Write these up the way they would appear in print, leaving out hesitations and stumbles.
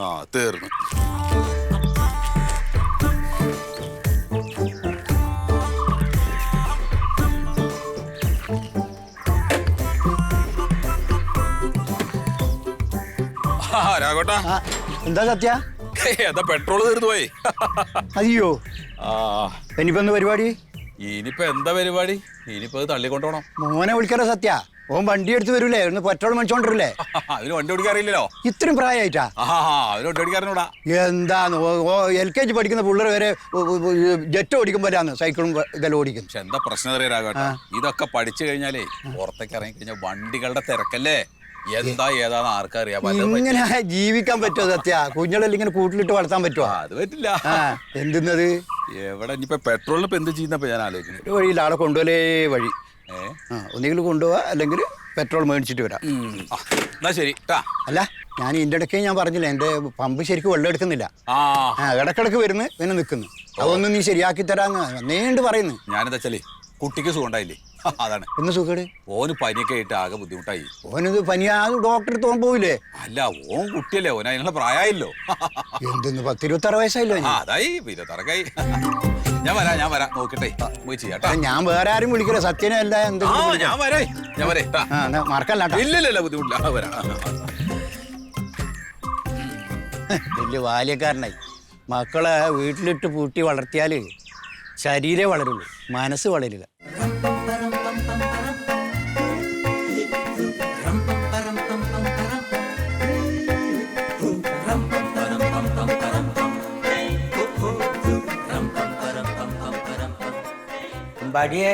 ആ തീർന്നു. രാഘോട്ടാ, എന്താ സത്യ? എന്താ പെട്രോൾ തീർന്നു പോയി. അയ്യോ, ആ ഇനിയിപ്പോ എന്താ പരിപാടി? ഇനിയിപ്പോ എന്താ പരിപാടി? ഇനിയിപ്പോ തള്ളിക്കൊണ്ടോണം. മോനെ വിളിക്കാറോ സത്യ? ഓൻ വണ്ടി എടുത്ത് വരൂലേ? ഒന്ന് പെട്രോൾ മേടിച്ചോണ്ടിരൂലേ? അതിന് വണ്ടി ഓടിക്കാറില്ലല്ലോ. ഇത്രയും പ്രായമായിട്ടാ? അതിന് വണ്ടി ഓടിക്കാറിനൂടാ. എന്താന്ന് LKG പഠിക്കുന്ന പിള്ളേർ വരെ ജെറ്റ് ഓടിക്കുമ്പോഴാണ് സൈക്കിളും ഇതെല്ലാം ഓടിക്കും. പക്ഷെ എന്താ പ്രശ്നം അറിയാം രാഘവട്ടാ, ഇതൊക്കെ പഠിച്ചു കഴിഞ്ഞാലേ പുറത്തേക്ക് ഇറങ്ങി കഴിഞ്ഞാൽ വണ്ടികളുടെ തിരക്കല്ലേ, എന്താ ഏതാന്ന് ആർക്കറിയാം. ഇങ്ങനെ ജീവിക്കാൻ പറ്റുമോ സത്യ? കുഞ്ഞുങ്ങളെല്ലാം ഇങ്ങനെ കൂട്ടിലിട്ട് വളർത്താൻ പറ്റുമോ? അത് പറ്റില്ല. എന്തുന്നത്? എവിടെ ഇനിയിപ്പോ പെട്രോളിന് ഇപ്പൊ എന്ത് ചെയ്യുന്നപ്പോ ഞാൻ ആലോചിക്കുന്നത്. ഒരു വഴിയിൽ ആളെ കൊണ്ടുപോലേ വഴി. ഒന്നുകിൽ കൊണ്ടുപോവാ, അല്ലെങ്കിൽ പെട്രോൾ മേടിച്ചിട്ട് വരാം. എന്നാ ശരി. അല്ല, ഞാൻ ഇതിൻ്റെ ഇടയ്ക്ക് ഞാൻ പറഞ്ഞില്ല, എൻ്റെ പമ്പ് ശരിക്കും വെള്ളം എടുക്കുന്നില്ല. ഇടക്കിടക്ക് വരുന്നു, പിന്നെ നിൽക്കുന്നു. അതൊന്നും നീ ശരിയാക്കി തരാന്ന് നീണ്ട് പറയുന്നു. ഞാനെന്താ വെച്ചാലേ കുട്ടിക്ക് സുഖം ഉണ്ടായില്ലേ, അതാണ്. എന്ന് സുഖേട്? ഓന് പനിയൊക്കെ ആയിട്ട് ആകെ ബുദ്ധിമുട്ടായി. ഓനത് പനിയാ ഡോക്ടറെ തോൻ പോവില്ലേ? അല്ല, ഓൻ കുട്ടിയല്ലേ, ഓന അതിനുള്ള പ്രായമായില്ലോ. എന്തെന്ന് 10-26 വയസ്സായില്ലോ? അതായി 26 ഞാൻ വരാം നോക്കട്ടെ, പോയി ചെയ്യാട്ടാ. ഞാൻ വേറെ ആരും വിളിക്കില്ല, സത്യനല്ല. ഞാൻ മറക്കല്ല. ഇല്ലല്ല, ബുദ്ധിമുട്ടില്ല, വരാം. വലിയ ബാല്യക്കാരനായി. മക്കളെ വീട്ടിലിട്ട് പൂട്ടി വളർത്തിയാല് ശരീരം വളരുള്ളൂ, മനസ്സ് വളരില്ല. അമ്പാടിയെ,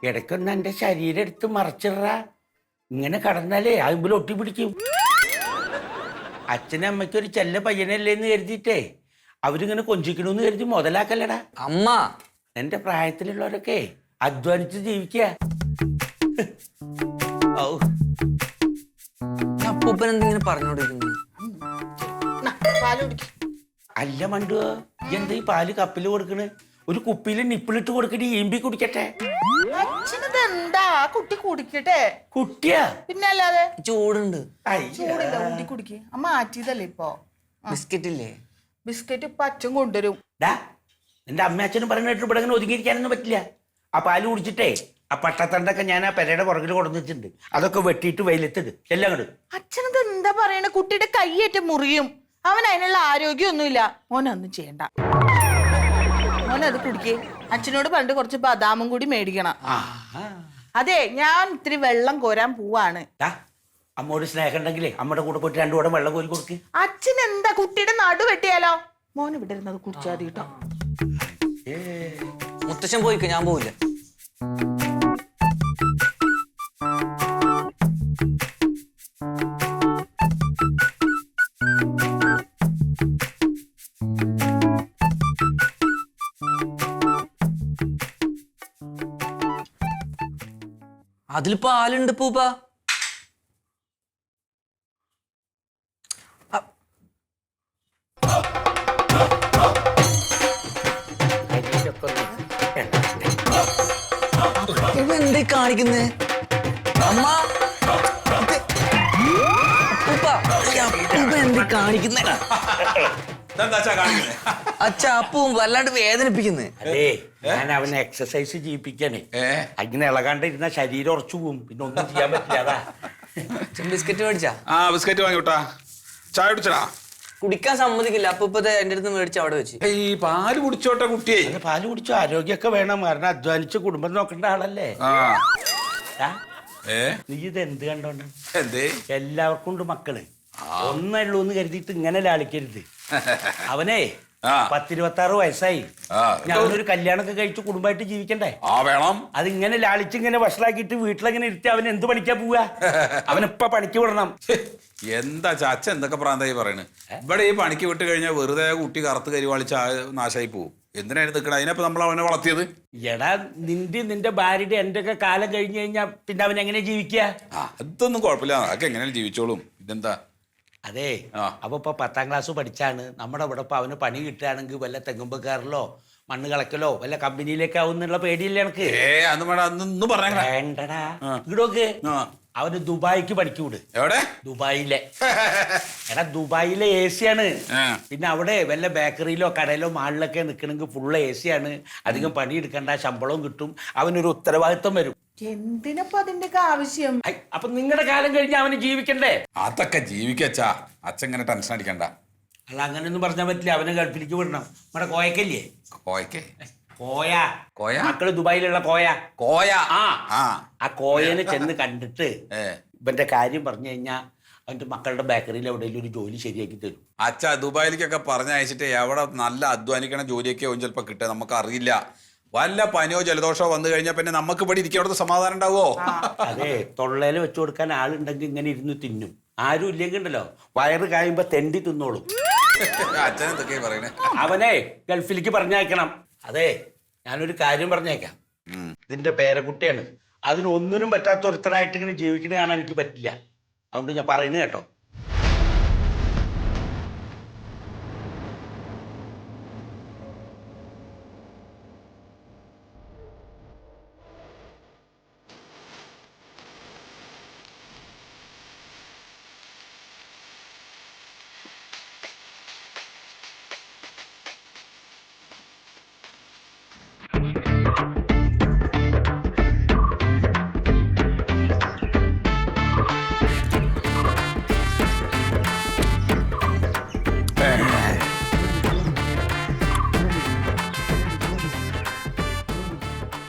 ഇടയ്ക്കൊന്ന് എൻ്റെ ശരീരം എടുത്ത് മറച്ചിട. ഇങ്ങനെ കടന്നാലേ അതുമ്പോൾ ഒട്ടിപ്പിടിക്കും. അച്ഛനും അമ്മയ്ക്ക് ഒരു ചെല്ല പയ്യനല്ലേന്ന് കരുതിയിട്ടേ അവരിങ്ങനെ കൊഞ്ചിക്കണമെന്ന് കരുതി മുതലാക്കല്ലടാ. അമ്മ, എന്റെ പ്രായത്തിലുള്ളവരൊക്കെ അധ്വാനിച്ച് ജീവിക്കുക. അപ്പൂപ്പൻ എന്തെങ്കിലും പറഞ്ഞോണ്ടിരിക്കുന്നു? അല്ല മണ്ടു, എന്താ ഈ പാല് കപ്പില് കൊടുക്കണ്? ഒരു കുപ്പിയിൽ നിപ്പിളിട്ട് കൊടുക്കണി, ഈമ്പി കുടിക്കട്ടെ. എന്താ കുട്ടി കുടിക്കട്ടെ? കുട്ടിയാ പിന്നെ അല്ലാതെ. ചൂടുണ്ട്. ചൂടില്ല, കുട്ടി കുടിക്ക്. അമ്മ മാറ്റിയതല്ലേ ഇപ്പൊ. ബിസ്ക്കറ്റ് ഇല്ലേ? ബിസ്ക്കറ്റ് ഇപ്പൊ അച്ഛൻ കൊണ്ടുവരും. എന്റെ അമ്മ അച്ഛനും പറഞ്ഞിട്ട് ഇവിടെ അങ്ങനെ ഒതുങ്ങിയിരിക്കാനൊന്നും പറ്റില്ല. ആ പാല് കുടിച്ചിട്ടേ ആ പട്ടത്തണ്ടൊക്കെ ഞാൻ ആ പെരയുടെ പുറകിൽ കൊണ്ടു വെച്ചിട്ടുണ്ട്. അതൊക്കെ വെട്ടിയിട്ട് വെയിലത്തിട് എല്ലാം കണ്ടു. അച്ഛനത് എന്താ പറയണേ? കുട്ടിയുടെ കൈയേറ്റ് മുറിയും. അവൻ അതിനുള്ള ആരോഗ്യമൊന്നുമില്ല. മോനൊന്നും ചെയ്യണ്ട, മോനത് കുടിക്കേ. അച്ഛനോട് പണ്ട് കുറച്ച് ബദാമും കൂടി മേടിക്കണം. അതെ, ഞാൻ ഇത്തിരി വെള്ളം കോരാൻ പോവാണ്. അമ്മോട് സ്നേഹം ഉണ്ടെങ്കിലേ അമ്മയുടെ കൂടെ പോയിട്ട് 2 കുടം വെള്ളം കോരി കൊടുക്ക്. അച്ഛൻ എന്താ കുട്ടിയുടെ നടു വെട്ടിയാലോ? മോൻ ഇവിടെ ഇരുന്നത് കുടിച്ചാതി കേട്ടോ. മുത്തശ്ശൻ പോയിക്കോ, ഞാൻ പോവില്ല. അതിൽ പാലുണ്ട് പൂപ്പ. എന്താ കാണിക്കുന്നേ അമ്മ? എന്താ കാണിക്കുന്നേ? അച്ഛാ, അപ്പവും വല്ലാണ്ട് വേദനിപ്പിക്കുന്നേ. അതെ, ഞാൻ അവനെ എക്സസൈസ് ചെയ്യിപ്പിക്കാനേ. അങ്ങനെ ഇളകാണ്ടിരുന്ന ശരീരം ഉറച്ചു പോവും, പിന്നെ ഒന്നും ചെയ്യാൻ പറ്റില്ല. ബിസ്ക്കറ്റ് മേടിച്ചാ? ബിസ്ക്കറ്റ് വാങ്ങിട്ടാ. ചായ കുടിച്ചടാ. കുടിക്കാൻ സമ്മതിക്കില്ല. അപ്പൊ എന്റെ അടുത്ത് മേടിച്ച് അവിടെ വെച്ച്. ഈ പാല് കുടിച്ചോട്ടെ കുട്ടിയെ. പാല് കുടിച്ചു ആരോഗ്യമൊക്കെ വേണം, കാരണം അധ്വാനിച്ച് കുടുംബം നോക്കേണ്ട ആളല്ലേ. നീ ഇത് എന്ത് കണ്ടോണ്ട്? എല്ലാവർക്കും ഉണ്ട് മക്കള്, ഒന്നുള്ളൂന്ന് കരുതിയിട്ട് ഇങ്ങനെ ലാളിക്കരുത്. അവനെ 10-26 വയസ്സായി. ഞാനൊരു കല്യാണമൊക്കെ കഴിച്ച് കുടുംബമായിട്ട് ജീവിക്കണ്ടേ? വേണം. അതിങ്ങനെ ലാളിച്ചിങ്ങനെ വഷളാക്കിയിട്ട് വീട്ടിലെങ്ങനെ ഇരുത്തി അവൻ എന്ത് പണിക്കാ പോവാ? അവനിപ്പ പണിക്ക് വിടണം. എന്താ ചാച്ച എന്തൊക്കെ പ്രാന്തായി പറയണ്? ഇവിടെ ഈ പണിക്ക് വിട്ട് കഴിഞ്ഞാൽ വെറുതെ കുട്ടി കറുത്ത് കരിവാളിച്ച നാശമായി പോവും. എന്തിനായിരുന്നു നിൽക്കണ? അതിനപ്പോ നമ്മൾ അവനെ വളർത്തിയത്. എടാ, നിന്റെ ഭാര്യയുടെ എന്റെ ഒക്കെ കാലം കഴിഞ്ഞു കഴിഞ്ഞാൽ പിന്നെ അവൻ എങ്ങനെ ജീവിക്കുക? അതൊന്നും കുഴപ്പമില്ല, അതൊക്കെ എങ്ങനെയാണ് ജീവിച്ചോളും. ഇതെന്താ? അതെ, അപ്പൊ ഇപ്പൊ 10ാം ക്ലാസ് പഠിച്ചാണ്. നമ്മുടെ ഇവിടെ ഇപ്പൊ അവന് പണി കിട്ടുകയാണെങ്കിൽ വല്ല തെങ്ങുമ്പക്കാരിലോ മണ്ണ് കളക്കലോ വല്ല കമ്പനിയിലേക്ക് ആവുന്നുള്ള പേടിയില്ല എനിക്ക്. അതൊന്നും വേണ്ടടാ. ഇവിടോക്ക് അവന് ദുബായിക്ക് പഠിക്കു വിട്. എവിടെ? ദുബായിലെ. എടാ ദുബായിലെ AC ആണ്. പിന്നെ അവിടെ വല്ല ബേക്കറിയിലോ കടയിലോ മാളിലൊക്കെ നിൽക്കണമെങ്കിൽ ഫുള്ള് AC ആണ്. അധികം പണിയെടുക്കണ്ട, ശമ്പളവും കിട്ടും, അവനൊരു ഉത്തരവാദിത്വം വരും. എന്തിനപ്പോ അതിന്റെയൊക്കെ ആവശ്യം? അപ്പൊ നിങ്ങളുടെ കാലം കഴിഞ്ഞ് അവന് ജീവിക്കണ്ടേ? അതൊക്കെ ജീവിക്കച്ചാ, അച്ഛൻ ഇങ്ങനെ ടെൻഷൻ അടിക്കണ്ട. അല്ല അങ്ങനെയൊന്നും പറഞ്ഞാൽ പറ്റില്ല. അവനെ ഗൾഫിലേക്ക് വിടണം. നമ്മുടെ കോയക്കല്ലേ? കോയക്കേ? കോയ. കോയ? മക്കള് ദുബായിലുള്ള കോയ. കോയ? ആ കോയനെ ചെന്ന് കണ്ടിട്ട് ഇവന്റെ കാര്യം പറഞ്ഞു കഴിഞ്ഞാ അവന്റെ മക്കളുടെ ബേക്കറിയിൽ എവിടെയെങ്കിലും ഒരു ജോലി ശരിയാക്കി തരും. അച്ഛാ ദുബായിലേക്കൊക്കെ പറഞ്ഞയച്ചിട്ട് എവിടെ നല്ല അധ്വാനിക്കണ ജോലിയൊക്കെ ആവും ചിലപ്പോ കിട്ടുക, നമുക്ക് അറിയില്ല. വല്ല പനിയോ ജലദോഷമോ വന്നു കഴിഞ്ഞാൽ പിന്നെ നമുക്ക് ഇവിടെ ഇരിക്കാൻ അവിടുത്തെ സമാധാനം ഉണ്ടാവോ? അതെ, തൊള്ളയിൽ വെച്ചു കൊടുക്കാൻ ആളുണ്ടെങ്കിൽ ഇങ്ങനെ ഇരുന്ന് തിന്നും. ആരും ഇല്ലെങ്കിൽ ഉണ്ടല്ലോ വയറ് കായുമ്പോ തെണ്ടി തിന്നോളും. അച്ഛൻ എന്തൊക്കെയാ പറയണേ? അവനെ ഗൾഫിലേക്ക് പറഞ്ഞയക്കണം. അതെ, ഞാനൊരു കാര്യം പറഞ്ഞേക്കാം. ഇതിന്റെ പേരക്കുട്ടിയാണ്. അതിനൊന്നിനും പറ്റാത്ത ഒരുത്തരായിട്ട് ഇങ്ങനെ ജീവിക്കണ കാണാൻ എനിക്ക് പറ്റില്ല. അതുകൊണ്ട് ഞാൻ പറയുന്നത് കേട്ടോ.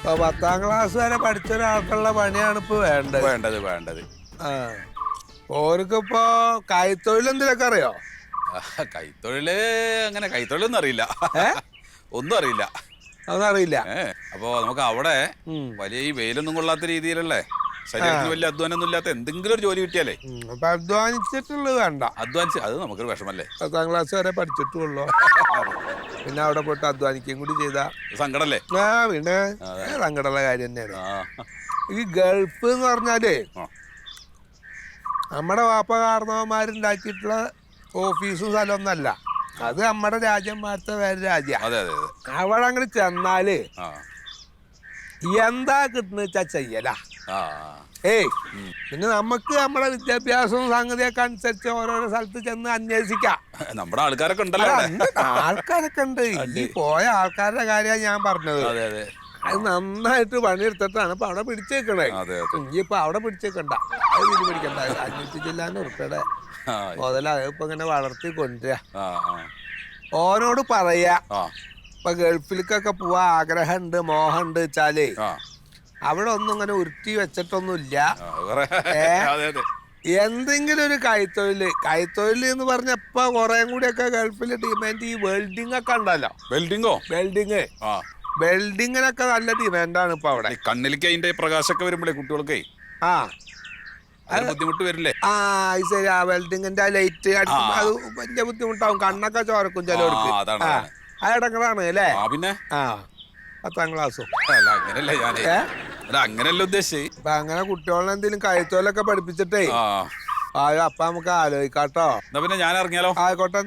ഇപ്പൊ 10ാം ക്ലാസ് വരെ പഠിച്ച ഒരാൾക്കുള്ള പണിയാണ് ഇപ്പൊ വേണ്ടത്. ആ ഓർക്കിപ്പോ കൈത്തൊഴിൽ എന്തിനൊക്കെ അറിയോ? കൈത്തൊഴില് അങ്ങനെ കൈത്തൊഴിലൊന്നും അറിയില്ല. ഒന്നും അറിയില്ല. അതൊന്നറിയില്ല. അപ്പൊ നമുക്ക് അവിടെ വലിയ ഈ വെയിലൊന്നും കൊള്ളാത്ത രീതിയിലല്ലേ, ശരീരത്തിന് വലിയ അധ്വാനൊന്നും ഇല്ലാത്ത എന്തെങ്കിലും ഒരു ജോലി കിട്ടിയാലേ. അപ്പൊ അധ്വാനിച്ചിട്ടുള്ളത് വേണ്ട. അധ്വാനിച്ച് അത് നമുക്കൊരു വിഷമല്ലേ. 10ാം ക്ലാസ് വരെ പഠിച്ചിട്ടുള്ളൂ. പിന്നെ അവിടെ പോയിട്ട് അധ്വാനിക്കുകയും കൂടി ചെയ്താ സങ്കടല്ലേ? പിന്നെ സങ്കടമുള്ള കാര്യം തന്നെയാണ്. ഈ ഗൾഫ് എന്ന് പറഞ്ഞാലേ നമ്മുടെ വാപ്പ കാരണവന്മാരുണ്ടാക്കിയിട്ടുള്ള ഓഫീസും സ്ഥലമൊന്നല്ല. അത് നമ്മുടെ രാജ്യന്മാരത്തെ വേറെ രാജ്യം. അവിടെ അങ്ങനെ ചെന്നാല് എന്താ കിട്ടുന്ന വെച്ചാ ചെയ്യല. പിന്നെ നമുക്ക് നമ്മുടെ വിദ്യാഭ്യാസവും സംഗതിയൊക്കെ അനുസരിച്ച് ഓരോരോ സ്ഥലത്ത് ചെന്ന് അന്വേഷിക്കാം. നമ്മുടെ ആൾക്കാരൊക്കെ ഉണ്ടല്ലോ. ആൾക്കാരൊക്കെ ഉണ്ട്. ഈ പോയ ആൾക്കാരുടെ കാര്യമാണ് ഞാൻ പറഞ്ഞത്. അത് നന്നായിട്ട് പണിയെടുത്തിട്ടാണ് ഇപ്പൊ അവിടെ പിടിച്ചേക്കണേ. ഇനിയിപ്പൊ അവിടെ പിടിച്ചേക്കണ്ട, അത് തിരി പിടിക്കണ്ട. 500 ചില്ലാനും ഉറുപ്പയുടെ മുതല ഇപ്പൊ ഇങ്ങനെ വളർത്തി കൊണ്ടുവരാ. ഓനോട് പറയാ ഇപ്പൊ ഗൾഫിലേക്കൊക്കെ പോവാ ആഗ്രഹമുണ്ട്, മോഹമുണ്ട് വെച്ചാലേ അവിടെ ഒന്നും ഇങ്ങനെ ഉരുട്ടി വെച്ചിട്ടൊന്നുമില്ല. എന്തെങ്കിലും ഒരു കൈത്തൊഴിൽ എന്ന് പറഞ്ഞ ഇപ്പൊ കുറെ കൂടിയൊക്കെ ഗൾഫിൽ ഡിമാൻഡ് ഈ വെൽഡിംഗ് ഒക്കെ ഉണ്ടല്ലോ. വെൽഡിങ്ങിനൊക്കെ നല്ല ഡിമാൻഡാണ് ഇപ്പൊ അവിടെ. കണ്ണിലേക്ക് അതിന്റെ പ്രകാശമൊക്കെ വരുമ്പോഴേ കുട്ടികൾക്ക് ബുദ്ധിമുട്ട് വരില്ലേ? ശരി. ആ വെൽഡിങ്ങിന്റെ ആ ലൈറ്റ് അത് വലിയ ബുദ്ധിമുട്ടാവും. കണ്ണൊക്കെ ചോരക്കും ചിലവർക്ക്. അത് ഇടങ്ങളാണ് അല്ലേ? പിന്നെ 10ാം ക്ലാസ്സും അങ്ങനെയല്ല ഉദ്ദേശിച്ചത്. അപ്പൊ അങ്ങനെ കുട്ടികളെ എന്തെങ്കിലും കൈത്തോലൊക്കെ പഠിപ്പിച്ചിട്ടേ അപ്പൊ നമുക്ക് ആലോചിക്കാട്ടോ. എന്നാ പിന്നെ ഞാൻ ഇറങ്ങിയാലോ? ആയിക്കോട്ടെ.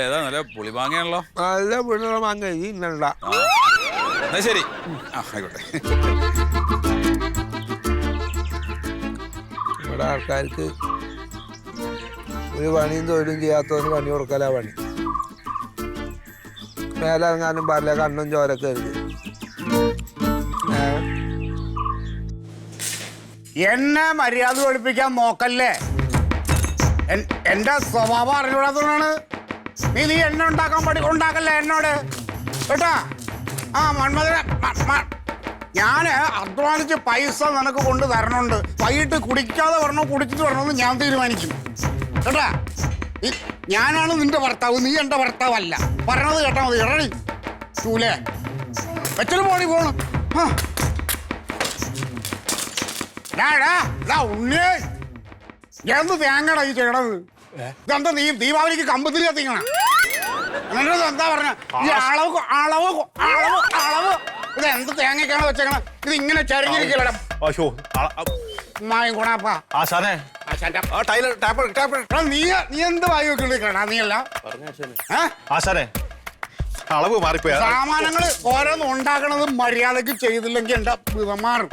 ഏതാ നല്ല പുളിമാങ്ങയാണല്ലോ. നല്ല പുളിയുള്ള മാങ്ങ ഇന്നണ്ട. എന്നാ ശരി, ആയിക്കോട്ടെ. ഇവിടെ ആൾക്കാർക്ക് ഒരു പണിയും തൊഴിലും ചെയ്യാത്തവന് പണി കൊടുക്കലാ പണി. മേലെങ്ങാനും പാടില്ല, കണ്ണും ചോരൊക്കെ എഴുതി. എന്നെ മര്യാദ പഠിപ്പിക്കാൻ നോക്കല്ലേ. എന്റെ സ്വഭാവം അറിഞ്ഞൂടാത്തതാണ്. നീ എന്നെ ഉണ്ടാക്കല്ലേ എന്നോട് കേട്ടാ. ഞാൻ അധ്വാനിച്ച് പൈസ നിനക്ക് കൊണ്ട് തരണുണ്ട്. വൈകിട്ട് കുടിക്കാതെ വരണോ കുടിച്ചിട്ട് വരണമെന്ന് ഞാൻ തീരുമാനിക്കും കേട്ടാ. ഞാനാണ് നിന്റെ ഭർത്താവ്, നീ എന്റെ ഭർത്താവല്ല. പറയണത് കേട്ടാ മതി. ഇറങ്ങി ചൂലേ വെച്ചലും പോണി പോണം. ഉണ്ണിയേ, എന്ത് തേങ്ങടാ ഈ ചെയ്യണത്? ഇതെന്താ നീ ദീപാവലിക്ക് കമ്പത്തിൽ കത്തിക്കണം? എന്താ പറഞ്ഞ ഈ അളവ് അളവ് അളവ് അളവ് ഇത് എന്ത് തേങ്ങക്കാണ് വെച്ചേക്കണം? ഇത് ഇങ്ങനെ ചരിഞ്ഞിരിക്കലടാ. നീ എന്ത് വായി വെക്കണ്ടാ? നീയല്ല അളവ് മാറിപ്പോയ സാമാനങ്ങൾ ഓരോന്നും ഉണ്ടാക്കണത് മര്യാദക്ക് ചെയ്തില്ലെങ്കിൽ എന്റെ മാറും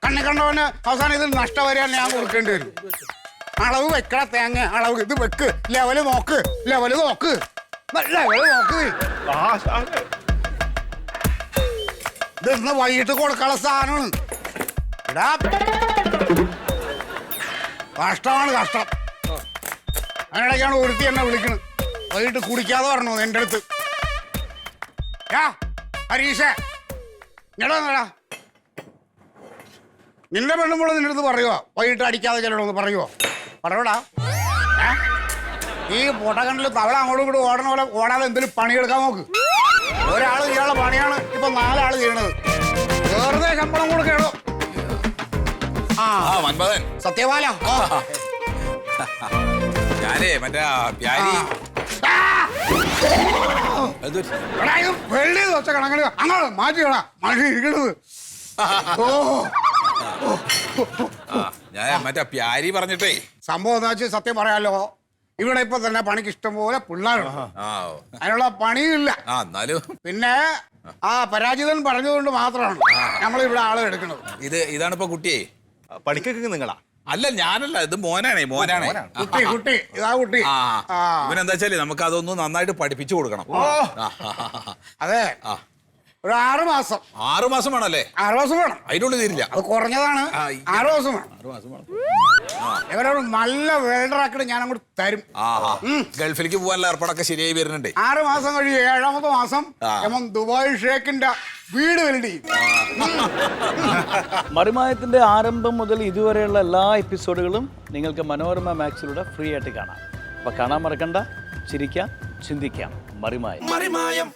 കണ്ണി കണ്ടവന് അവസാനം ഇത് നഷ്ടപരിഹാരം ഞാൻ കൊടുക്കേണ്ടി വരും. അളവ് വെക്കണ തേങ്ങ, അളവ് ഇത് വെക്ക്, ലെവല് നോക്ക്, ലെവല് നോക്ക്, ലെവല് നോക്ക്. ഇത് ഇന്ന് വൈകിട്ട് കൊടുക്കാനുള്ള സാധനമാണ്. എടാ കഷ്ടമാണ് കഷ്ടം. അതിനിടയ്ക്കാണ് ഒരുത്തി എന്നെ വിളിക്കണത്. വൈകിട്ട് കുടിക്കാതെ പറഞ്ഞു എൻ്റെ അടുത്ത്. ഹരീഷേ ഇങ്ങടാ, നിന്റെ പെണ്ണുമ്പോൾ നിന്റെ അടുത്ത് പറയുവോ വൈകിട്ട് അടിക്കാതെ ചെല്ലണമെന്ന് പറയുവോ? പറയൂടാ. ഈ പൊട്ടക്കണ്ടിൽ തവള അങ്ങോട്ടും ഇങ്ങോട്ടും ഓടണ പോലെ ഓടാതെ എന്തെങ്കിലും പണിയെടുക്കാൻ നോക്ക്. ഒരാൾ ചെയ്യാനുള്ള പണിയാണ് ഇപ്പൊ 4 ആള് ചെയ്യണത്. വെറുതെ ശമ്പളം കൊടുക്കണോ? സത്യപാല ഞാനേ മറ്റേ പ്യാരി വെള്ളി വെച്ച കണക്കിന് അങ്ങോട്ട് മാറ്റിക്കണ മനുഷ്യ ഇരിക്കണത്. ഞാൻ മറ്റേ പ്യാരി പറഞ്ഞിട്ടേ സംഭവം എന്താ വെച്ചാൽ സത്യം പറയാലോ, ഇവിടെ ഇപ്പൊ തന്നെ പണിക്ക് ഇഷ്ടംപോലെ പിള്ളേരുണ്ട്. അതിനുള്ള പണിയില്ല. എന്നാലും പിന്നെ പരാജിതൻ പറഞ്ഞതുകൊണ്ട് മാത്രമാണ് നമ്മൾ ഇവിടെ ആളെ എടുക്കുന്നത്. ഇതാണിപ്പോ കുട്ടിയെ പഠിക്കൊക്കെ നിങ്ങളാ? അല്ല ഞാനല്ല, ഇത് മോനാണേ. കുട്ടി ഇതാ കുട്ടി. ഇവനെന്താ വെച്ചാല് നമുക്ക് അതൊന്ന് നന്നായിട്ട് പഠിപ്പിച്ചു കൊടുക്കണം. അതെ, ഒരു 6 മാസം. 6 മാസം വേണല്ലേ? 6 മാസം വേണം. അതിനുള്ളിൽ തീരില്ല. അത് കുറഞ്ഞതാണ്. 6 മാസം വേണം. ഇവരോട് നല്ല വെൽഡറാക്കിട്ട് ഞാൻ അങ്ങോട്ട് തരും. ഗൾഫിലേക്ക് പോകാനുള്ള ഏർപ്പാടൊക്കെ ശരിയായി വരുന്നുണ്ട്. 6 മാസം കഴിഞ്ഞ് 7ാമത്തെ മാസം എമ്മൻ ദുബായ് ഷേഖിന്റെ വീട് വെൽഡ് ചെയ്യും. മറിമായത്തിന്റെ ആരംഭം മുതൽ ഇതുവരെയുള്ള എല്ലാ എപ്പിസോഡുകളും നിങ്ങൾക്ക് മനോരമ മാക്സിലൂടെ ഫ്രീ ആയിട്ട് കാണാം. അപ്പോൾ കാണാൻ മറക്കണ്ട. ചിരിക്കാം, ചിന്തിക്കാം. മറിമായം.